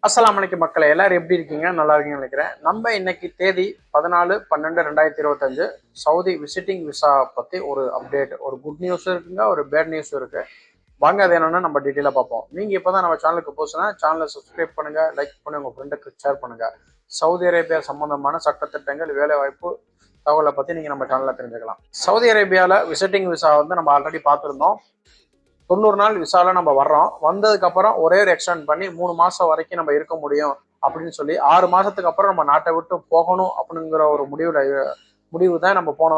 அஸ்ஸலாமு அலைக்கும் மக்களே, எல்லாரும் எப்படி இருக்கீங்க? நல்லா இருக்கீங்கன்னு நினைக்கிறேன். நம்ம இன்னைக்கு தேதி 14/12/2025 சவுதி விசிட்டிங் விசா பத்தி ஒரு அப்டேட், ஒரு குட் நியூஸும் இருக்குங்க, ஒரு பேட் நியூஸும் இருக்கு. வாங்க அது என்னன்னு நம்ம டீட்டெயிலாக பார்ப்போம். நீங்க இப்பதான் நம்ம சேனலுக்கு போச்சுன்னா சேனலை சப்ஸ்கிரைப் பண்ணுங்க, லைக் பண்ணுங்க, உங்க ஃப்ரெண்டுக்கு ஷேர் பண்ணுங்க. சவுதி அரேபியா சம்பந்தமான சட்டத்திட்டங்கள், வேலை வாய்ப்பு தகவலை பத்தி நீங்க நம்ம சேனல்ல தெரிஞ்சுக்கலாம். சவுதி அரேபியால விசிட்டிங் விசா வந்து நம்ம ஆல்ரெடி பார்த்துருந்தோம். 90 நாள் விசால நம்ம வர்றோம். வந்ததுக்கு அப்புறம் ஒரே ஒரு எக்ஸ்டெண்ட் பண்ணி 3 மாசம் வரைக்கும் நம்ம இருக்க முடியும் அப்படின்னு சொல்லி 6 மாசத்துக்கு அப்புறம் நம்ம நாட்டை விட்டு போகணும் அப்படிங்கிற ஒரு முடிவு தான் நம்ம போன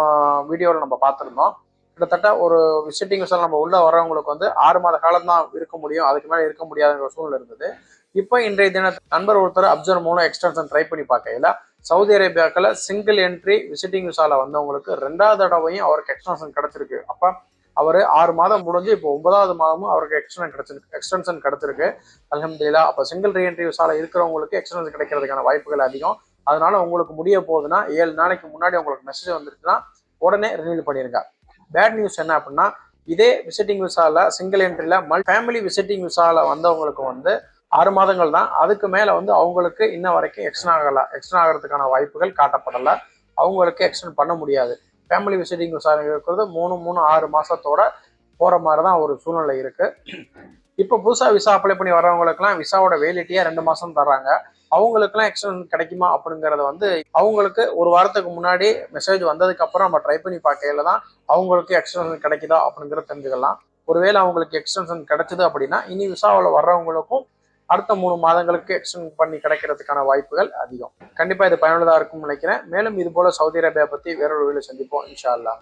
வீடியோவில் நம்ம பார்த்துருந்தோம். கிட்டத்தட்ட ஒரு விசிட்டிங் விசால நம்ம உள்ள வர்றவங்களுக்கு வந்து 6 மாத காலம் தான் இருக்க முடியும், அதுக்கு மேலே இருக்க முடியாதுங்கிற சூழ்நிலை இருந்தது. இப்போ இன்றைய தின நண்பர் ஒருத்தர் அப்சர்வ் மூலம் எக்ஸ்டென்ஷன் ட்ரை பண்ணி பார்க்கல சவுதி அரேபியாக்கள் சிங்கிள் என்ட்ரி விசிட்டிங் விசால வந்தவங்களுக்கு 2வது தடவையும் அவருக்கு எக்ஸ்டென்ஷன் கிடைச்சிருக்கு. அப்போ அவர் 6 மாதம் முடிஞ்சு இப்போ 9வது மாதமும் அவருக்கு எக்ஸ்டென்ஷன் கிடைச்சிருக்கு. அல்ஹம்துலில்லாஹ். அப்போ சிங்கிள் ரீஎன்ட்ரி விசால இருக்கிறவங்களுக்கு எக்ஸ்டென்ஷன் கிடைக்கிறதுக்கான வாய்ப்புகள் அதிகம். அதனால உங்களுக்கு முடிய போகுதுன்னா 7 நாளைக்கு முன்னாடி உங்களுக்கு மெசேஜ் வந்துருச்சுன்னா உடனே ரினியூல் பண்ணிருங்க. பேட் நியூஸ் என்ன அப்படின்னா, இதே விசிட்டிங் விசால சிங்கிள் என்ட்ரில ஃபேமிலி விசிட்டிங் விசால வந்தவங்களுக்கு வந்து 6 மாதங்கள் தான். அதுக்கு மேல வந்து அவங்களுக்கு இன்ன வரைக்கும் எக்ஸ்டன் ஆகிறதுக்கான வாய்ப்புகள் காட்டப்படலை. அவங்களுக்கு எக்ஸ்டென்ட் பண்ண முடியாது. ஃபேமிலி விசிட்டிங் விசா இருக்கிறது 3 மாசத்தோட போற மாதிரி தான் ஒரு சூழ்நிலை இருக்கு. இப்போ புதுசா விசா அப்ளை பண்ணி வர்றவங்களுக்குலாம் விசாவோட வேலிட்டியா 2 மாசம் தர்றாங்க. அவங்களுக்குலாம் எக்ஸ்டென்ஷன் கிடைக்குமா அப்படிங்கறத வந்து அவங்களுக்கு ஒரு வாரத்துக்கு முன்னாடி மெசேஜ் வந்ததுக்கு அப்புறம் நம்ம ட்ரை பண்ணி பார்க்கையில தான் அவங்களுக்கு எக்ஸ்டென்ஷன் கிடைக்குதா அப்படிங்கிறத தெரிஞ்சுக்கலாம். ஒருவேளை அவங்களுக்கு எக்ஸ்டென்ஷன் கிடைச்சது அப்படின்னா இனி விசாவில் வர்றவங்களுக்கும் அடுத்த 3 மாதங்களுக்கு எக்ஸ்டென்ட் பண்ணி கிடைக்கிறதுக்கான வாய்ப்புகள் அதிகம். கண்டிப்பா இது பயனுள்ளதா இருக்கும்னு நினைக்கிறேன். மேலும் இது போல சவுதி அரேபியா பத்தி வேறொரு வீடியோல சந்திப்போம் இன்ஷா அல்லாஹ்.